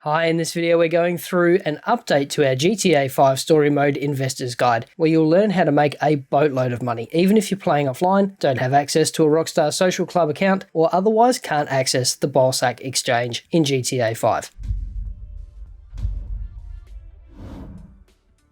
Hi, in this video we're going through an update to our GTA 5 Story Mode Investors Guide, where you'll learn how to make a boatload of money, even if you're playing offline, don't have access to a Rockstar Social Club account, or otherwise can't access the BAWSAQ Exchange in GTA 5.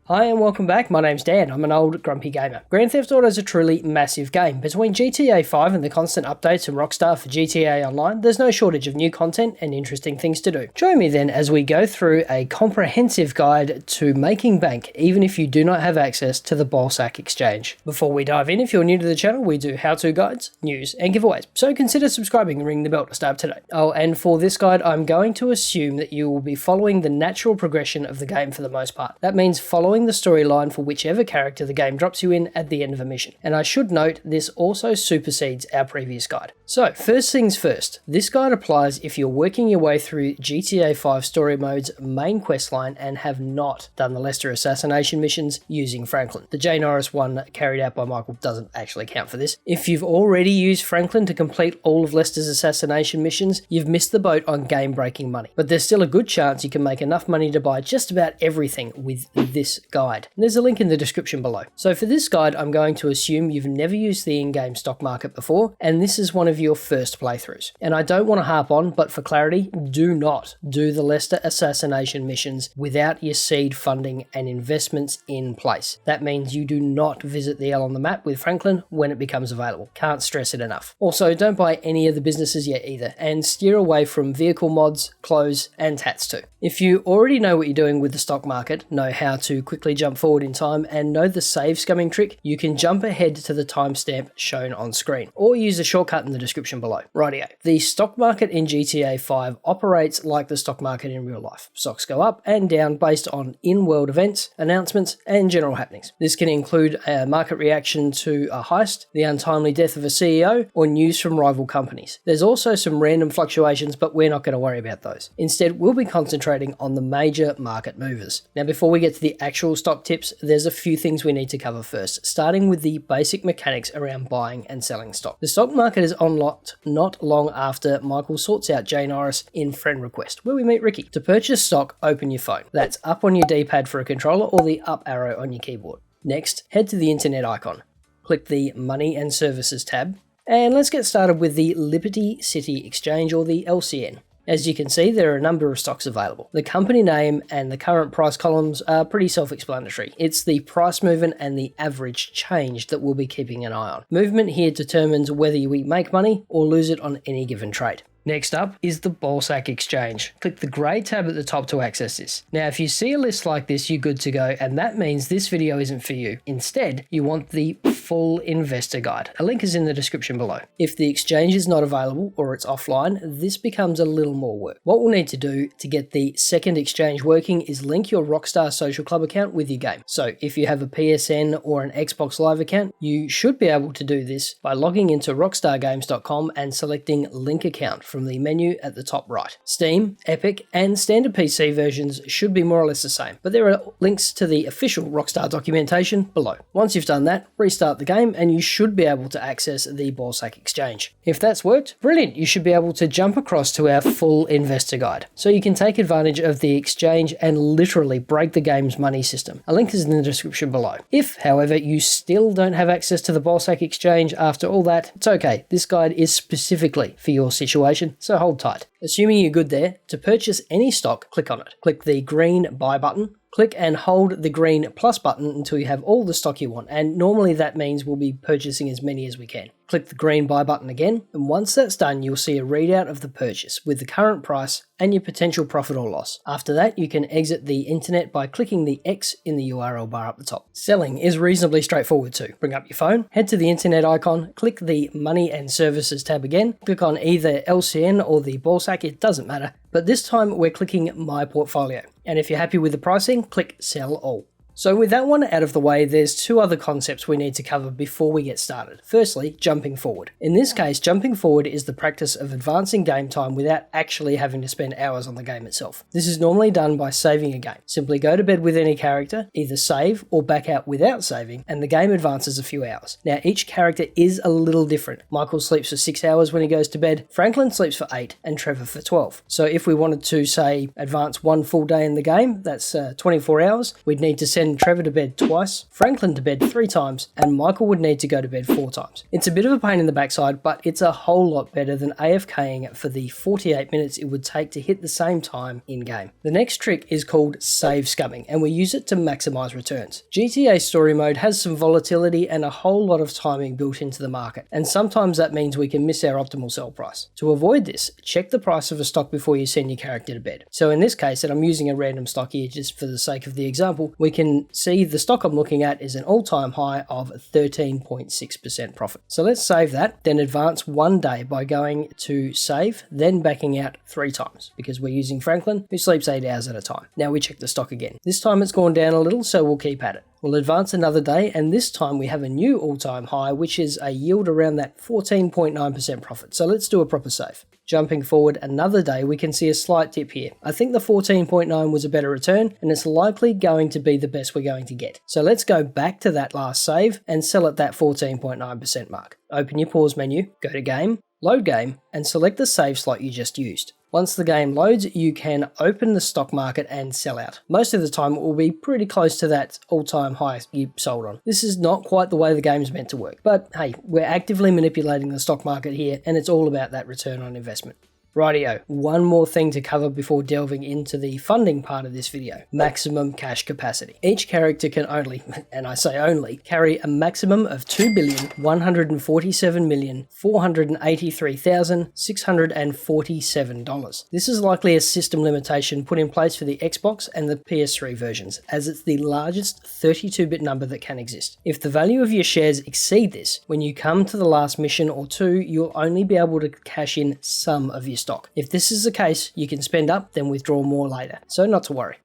Hi and welcome back, my name's Dan, I'm an old grumpy gamer. Grand Theft Auto is a truly massive game. Between GTA 5 and the constant updates from Rockstar for GTA Online, there's no shortage of new content and interesting things to do. Join me then as we go through a comprehensive guide to making bank, even if you do not have access to the BAWSAQ Exchange. Before we dive in, if you're new to the channel, we do how-to guides, news and giveaways, so consider subscribing and ring the bell to stay up to date. Oh, and for this guide, I'm going to assume that you will be following the natural progression of the game for the most part. That means following the storyline for whichever character the game drops you in at the end of a mission. And I should note, this also supersedes our previous guide. So, first things first, this guide applies if you're working your way through GTA 5 Story Mode's main questline and have not done the Lester Assassination missions using Franklin. The J. Norris one carried out by Michael doesn't actually count for this. If you've already used Franklin to complete all of Lester's assassination missions, you've missed the boat on game-breaking money. But there's still a good chance you can make enough money to buy just about everything with this guide. There's a link in the description below. So for this guide, I'm going to assume you've never used the in-game stock market before, and this is one of your first playthroughs. And I don't want to harp on, but for clarity, do not do the Lester assassination missions without your seed funding and investments in place. That means you do not visit the L on the map with Franklin when it becomes available. Can't stress it enough. Also, don't buy any of the businesses yet either, and steer away from vehicle mods, clothes, and tats too. If you already know what you're doing with the stock market, know how to quickly jump forward in time, and know the save scumming trick, you can jump ahead to the timestamp shown on screen, or use the shortcut in the description below. Rightio. The stock market in GTA 5 operates like the stock market in real life. Stocks go up and down based on in-world events, announcements, and general happenings. This can include a market reaction to a heist, the untimely death of a CEO, or news from rival companies. There's also some random fluctuations, but we're not going to worry about those. Instead, we'll be concentrating on the major market movers. Now, before we get to the actual stock tips, there's a few things we need to cover first, starting with the basic mechanics around buying and selling stock. The stock market is unlocked not long after Michael sorts out J. Norris in friend request, where we meet Ricky. To purchase stock, open your phone. That's up on your D-pad for a controller or the up arrow on your keyboard. Next, head to the internet icon. Click the Money and Services tab, and let's get started with the Liberty City Exchange, or the LCN. As you can see, there are a number of stocks available. The company name and the current price columns are pretty self-explanatory. It's the price movement and the average change that we'll be keeping an eye on. Movement here determines whether you make money or lose it on any given trade. Next up is the BAWSAQ Exchange. Click the grey tab at the top to access this. Now, if you see a list like this, you're good to go, and that means this video isn't for you. Instead, you want the full investor guide. A link is in the description below. If the exchange is not available or it's offline, this becomes a little more work. What we'll need to do to get the second exchange working is link your Rockstar Social Club account with your game. So if you have a PSN or an Xbox Live account, you should be able to do this by logging into rockstargames.com and selecting link account from the menu at the top right. Steam, Epic, and standard PC versions should be more or less the same, but there are links to the official Rockstar documentation below. Once you've done that, restart the game and you should be able to access the BAWSAQ Exchange. If that's worked, brilliant, you should be able to jump across to our full investor guide, so you can take advantage of the exchange and literally break the game's money system. A link is in the description below. If, however, you still don't have access to the BAWSAQ Exchange after all that, it's okay. This guide is specifically for your situation, so hold tight. Assuming you're good there, to purchase any stock, click on it. Click the green buy button. Click and hold the green plus button until you have all the stock you want, and normally that means we'll be purchasing as many as we can. Click the green buy button again, and once that's done, you'll see a readout of the purchase with the current price and your potential profit or loss. After that, you can exit the internet by clicking the X in the URL bar up the top. Selling is reasonably straightforward too. Bring up your phone, head to the internet icon, click the Money and Services tab again, click on either LCN or the BAWSAQ, it doesn't matter, but this time we're clicking My Portfolio. And if you're happy with the pricing, click Sell All. So with that one out of the way, there's two other concepts we need to cover before we get started. Firstly, jumping forward. In this case, jumping forward is the practice of advancing game time without actually having to spend hours on the game itself. This is normally done by saving a game. Simply go to bed with any character, either save or back out without saving, and the game advances a few hours. Now each character is a little different. Michael sleeps for 6 hours when he goes to bed, Franklin sleeps for 8, and Trevor for 12. So if we wanted to, say, advance one full day in the game, that's 24 hours, we'd need to send Trevor to bed twice, Franklin to bed 3 times, and Michael would need to go to bed 4 times. It's a bit of a pain in the backside, but it's a whole lot better than AFKing for the 48 minutes it would take to hit the same time in-game. The next trick is called save scumming, and we use it to maximize returns. GTA Story Mode has some volatility and a whole lot of timing built into the market, and sometimes that means we can miss our optimal sell price. To avoid this, check the price of a stock before you send your character to bed. So in this case, and I'm using a random stock here just for the sake of the example, we can see the stock I'm looking at is an all-time high of 13.6% profit. So let's save that, then advance one day by going to save, then backing out 3 times, because we're using Franklin, who sleeps 8 hours at a time. Now we check the stock again. This time it's gone down a little, so we'll keep at it. We'll advance another day, and this time we have a new all-time high, which is a yield around that 14.9% profit. So let's do a proper save. Jumping forward another day, we can see a slight dip here. I think the 14.9 was a better return, and it's likely going to be the best we're going to get. So let's go back to that last save and sell at that 14.9% mark. Open your pause menu, go to game, load game, and select the save slot you just used. Once the game loads, you can open the stock market and sell out. Most of the time it will be pretty close to that all-time high you sold on. This is not quite the way the game's meant to work, but hey, we're actively manipulating the stock market here, and it's all about that return on investment. Rightio, one more thing to cover before delving into the funding part of this video: maximum cash capacity. Each character can only, and I say only, carry a maximum of $2,147,483,647. This is likely a system limitation put in place for the Xbox and the PS3 versions, as it's the largest 32-bit number that can exist. If the value of your shares exceed this, when you come to the last mission or two, you'll only be able to cash in some of your stock. If this is the case, you can spend up, then withdraw more later, so not to worry.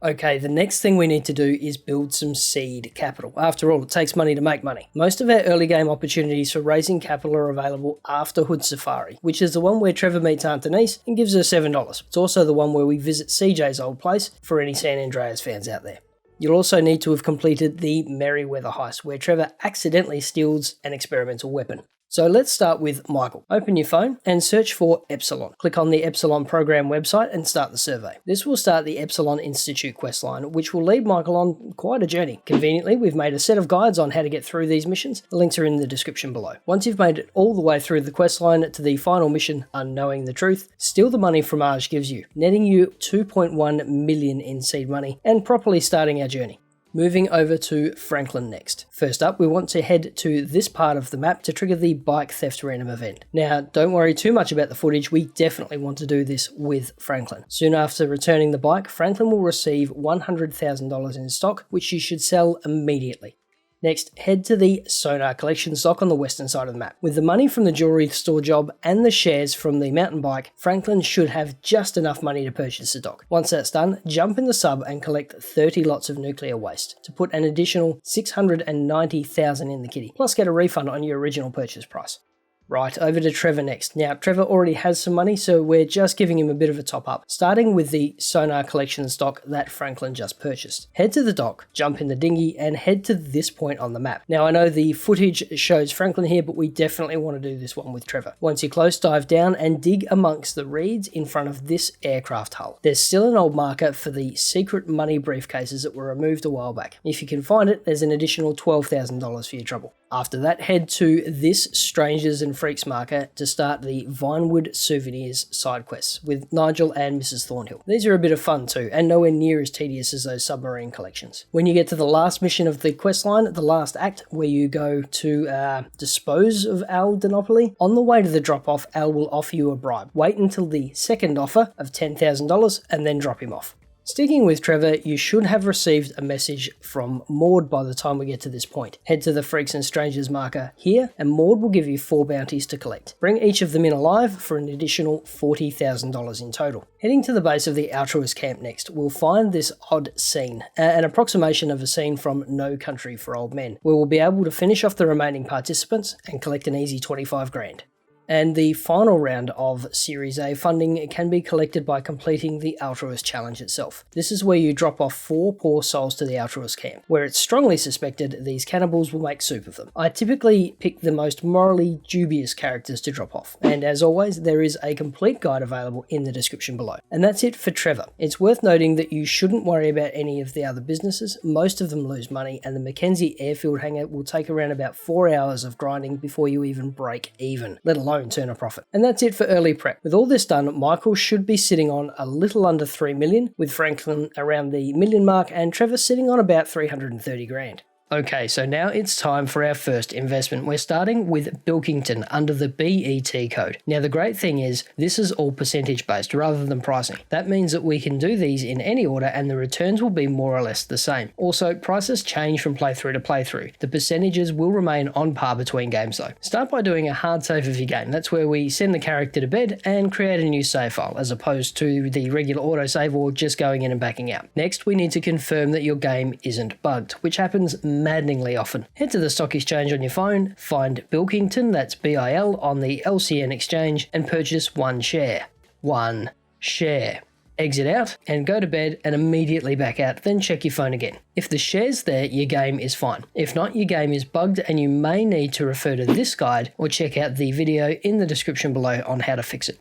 Okay, the next thing we need to do is build some seed capital. After all, it takes money to make money. Most of our early game opportunities for raising capital are available after Hood Safari, which is the one where Trevor meets Aunt Denise and gives her $7. It's also the one where we visit CJ's old place, for any San Andreas fans out there. You'll also need to have completed the Merryweather heist, where Trevor accidentally steals an experimental weapon. So let's start with Michael. Open your phone and search for Epsilon. Click on the Epsilon program website and start the survey. This will start the Epsilon Institute questline, which will lead Michael on quite a journey. Conveniently, we've made a set of guides on how to get through these missions. The links are in the description below. Once you've made it all the way through the questline to the final mission, Unknowing the Truth, steal the money Fromage gives you, netting you 2.1 million in seed money and properly starting our journey. Moving over to Franklin next. First up, we want to head to this part of the map to trigger the bike theft random event. Now, don't worry too much about the footage, we definitely want to do this with Franklin. Soon after returning the bike, Franklin will receive $100,000 in stock, which you should sell immediately. Next, head to the Sonar Collection stock on the western side of the map. With the money from the jewelry store job and the shares from the mountain bike, Franklin should have just enough money to purchase the dock. Once that's done, jump in the sub and collect 30 lots of nuclear waste to put an additional $690,000 in the kitty, plus get a refund on your original purchase price. Right, over to Trevor next. Now, Trevor already has some money, so we're just giving him a bit of a top up, starting with the Sonar Collection stock that Franklin just purchased. Head to the dock, jump in the dinghy, and head to this point on the map. Now, I know the footage shows Franklin here, but we definitely want to do this one with Trevor. Once you're close, dive down and dig amongst the reeds in front of this aircraft hull. There's still an old marker for the secret money briefcases that were removed a while back. If you can find it, there's an additional $12,000 for your trouble. After that, head to this Strangers and Freaks marker to start the Vinewood Souvenirs side quests with Nigel and Mrs. Thornhill. These are a bit of fun too, and nowhere near as tedious as those submarine collections. When you get to the last mission of the questline, the last act, where you go to dispose of Al Dinopoly, on the way to the drop-off, Al will offer you a bribe. Wait until the second offer of $10,000 and then drop him off. Sticking with Trevor, you should have received a message from Maud by the time we get to this point. Head to the Freaks and Strangers marker here, and Maud will give you 4 bounties to collect. Bring each of them in alive for an additional $40,000 in total. Heading to the base of the Altruist camp next, we'll find this odd scene, an approximation of a scene from No Country for Old Men, where we'll be able to finish off the remaining participants and collect an easy 25 grand. And the final round of Series A funding can be collected by completing the Altruist Challenge itself. This is where you drop off 4 poor souls to the Altruist camp, where it's strongly suspected these cannibals will make soup of them. I typically pick the most morally dubious characters to drop off, and as always, there is a complete guide available in the description below. And that's it for Trevor. It's worth noting that you shouldn't worry about any of the other businesses. Most of them lose money, and the Mackenzie Airfield hangar will take around about 4 hours of grinding before you even break even, let alone turn a profit. And that's it for early prep. With all this done, Michael should be sitting on a little under 3 million, with Franklin around the million mark and Trevor sitting on about 330 grand. Okay, so now it's time for our first investment. We're starting with Bilkington under the BET code. Now the great thing is this is all percentage based rather than pricing. That means that we can do these in any order and the returns will be more or less the same. Also, prices change from playthrough to playthrough. The percentages will remain on par between games though. Start by doing a hard save of your game. That's where we send the character to bed and create a new save file as opposed to the regular autosave or just going in and backing out. Next, we need to confirm that your game isn't bugged, which happens maddeningly often. Head to the stock exchange on your phone, find Bilkington, that's BIL, on the LCN exchange and purchase 1 share. 1 share. Exit out and go to bed and immediately back out, then check your phone again. If the share's there, your game is fine. If not, your game is bugged and you may need to refer to this guide or check out the video in the description below on how to fix it.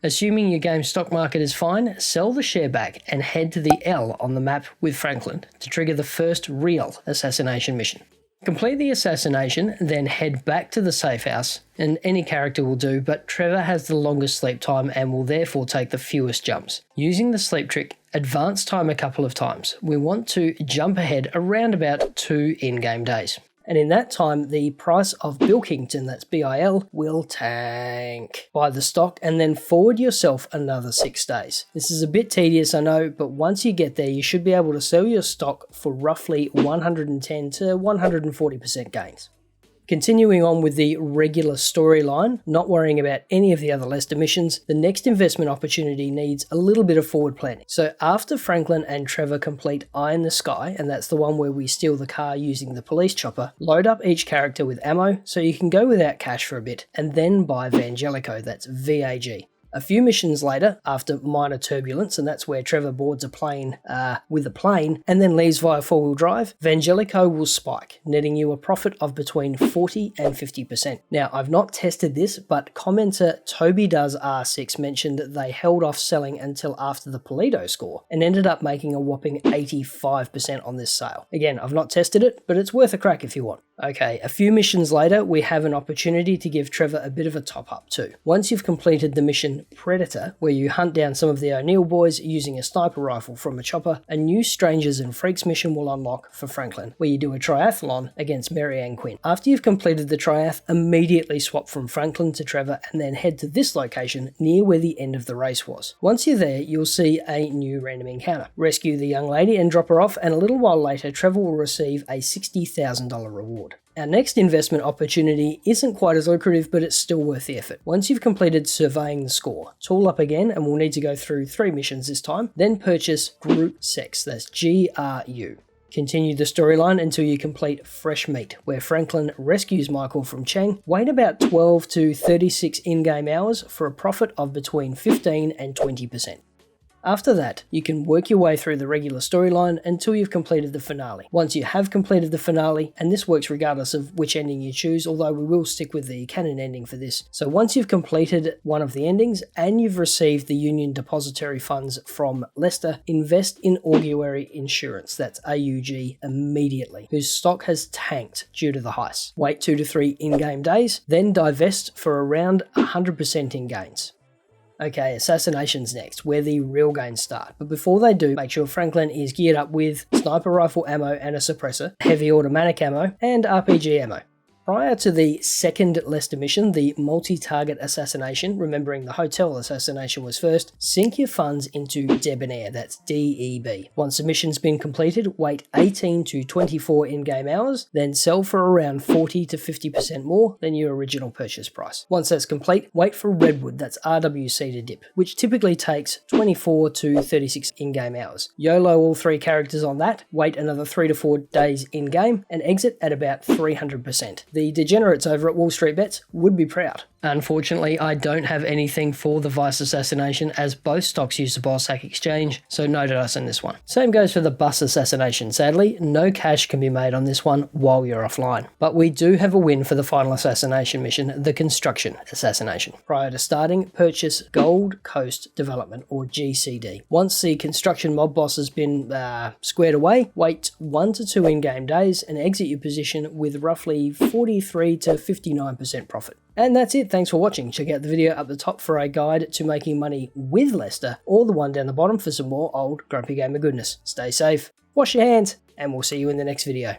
Assuming your game's stock market is fine, sell the share back and head to the L on the map with Franklin to trigger the first real assassination mission. Complete the assassination, then head back to the safe house, and any character will do, but Trevor has the longest sleep time and will therefore take the fewest jumps. Using the sleep trick, advance time a couple of times. We want to jump ahead around about 2 in-game days. And in that time, the price of Bilkington, that's BIL, will tank. Buy the stock and then forward yourself another 6 days. This is a bit tedious, I know, but once you get there, you should be able to sell your stock for roughly 110 to 140% gains. Continuing on with the regular storyline, not worrying about any of the other Lester missions, the next investment opportunity needs a little bit of forward planning. So after Franklin and Trevor complete Eye in the Sky, and that's the one where we steal the car using the police chopper, load up each character with ammo so you can go without cash for a bit, and then buy Vangelico, that's VAG. A few missions later, after minor turbulence, and that's where Trevor boards a plane with a plane and then leaves via 4-wheel drive, Vangelico will spike, netting you a profit of between 40 and 50%. Now, I've not tested this, but commenter Toby Does R6 mentioned that they held off selling until after the Polito score and ended up making a whopping 85% on this sale. Again, I've not tested it, but it's worth a crack if you want. Okay, a few missions later, we have an opportunity to give Trevor a bit of a top up too. Once you've completed the mission Predator, where you hunt down some of the O'Neill boys using a sniper rifle from a chopper, a new Strangers and Freaks mission will unlock for Franklin, where you do a triathlon against Mary Ann Quinn. After you've completed the triath, immediately swap from Franklin to Trevor and then head to this location near where the end of the race was. Once you're there, you'll see a new random encounter. Rescue the young lady and drop her off, and a little while later, Trevor will receive a $60,000 reward. Our next investment opportunity isn't quite as lucrative, but it's still worth the effort. Once you've completed surveying the score, tool up again, and we'll need to go through 3 missions this time, then purchase Group Sex, that's GRU. Continue the storyline until you complete Fresh Meat, where Franklin rescues Michael from Cheng. Wait about 12 to 36 in-game hours for a profit of between 15 and 20%. After that, you can work your way through the regular storyline until you've completed the finale. Once you have completed the finale, and this works regardless of which ending you choose, although we will stick with the canon ending for this. So once you've completed one of the endings and you've received the Union Depository Funds from Lester, invest in Augury Insurance, that's AUG, immediately, whose stock has tanked due to the heist. Wait 2 to 3 in-game days, then divest for around 100% in gains. Okay, Assassination's next, where the real gains start. But before they do, make sure Franklin is geared up with sniper rifle ammo and a suppressor, heavy automatic ammo, and RPG ammo. Prior to the second Leicester mission, the multi-target assassination, remembering the hotel assassination was first, sink your funds into Debonair, that's DEB. Once the mission's been completed, wait 18 to 24 in-game hours, then sell for around 40 to 50% more than your original purchase price. Once that's complete, wait for Redwood, that's RWC to dip, which typically takes 24 to 36 in-game hours. YOLO all 3 characters on that, wait another 3 to 4 days in-game, and exit at about 300%. The degenerates over at Wall Street Bets would be proud. Unfortunately, I don't have anything for the Vice Assassination, as both stocks use the BAWSAQ Exchange, so no to us in this one. Same goes for the Bus Assassination. Sadly, no cash can be made on this one while you're offline. But we do have a win for the final assassination mission, the Construction Assassination. Prior to starting, purchase Gold Coast Development, or GCD. Once the construction mob boss has been squared away, wait 1 to 2 in-game days and exit your position with roughly 43 to 59% profit. And that's it, thanks for watching. Check out the video up the top for a guide to making money with Leicester, or the one down the bottom for some more old Grumpy Gamer goodness. Stay safe, wash your hands, and we'll see you in the next video.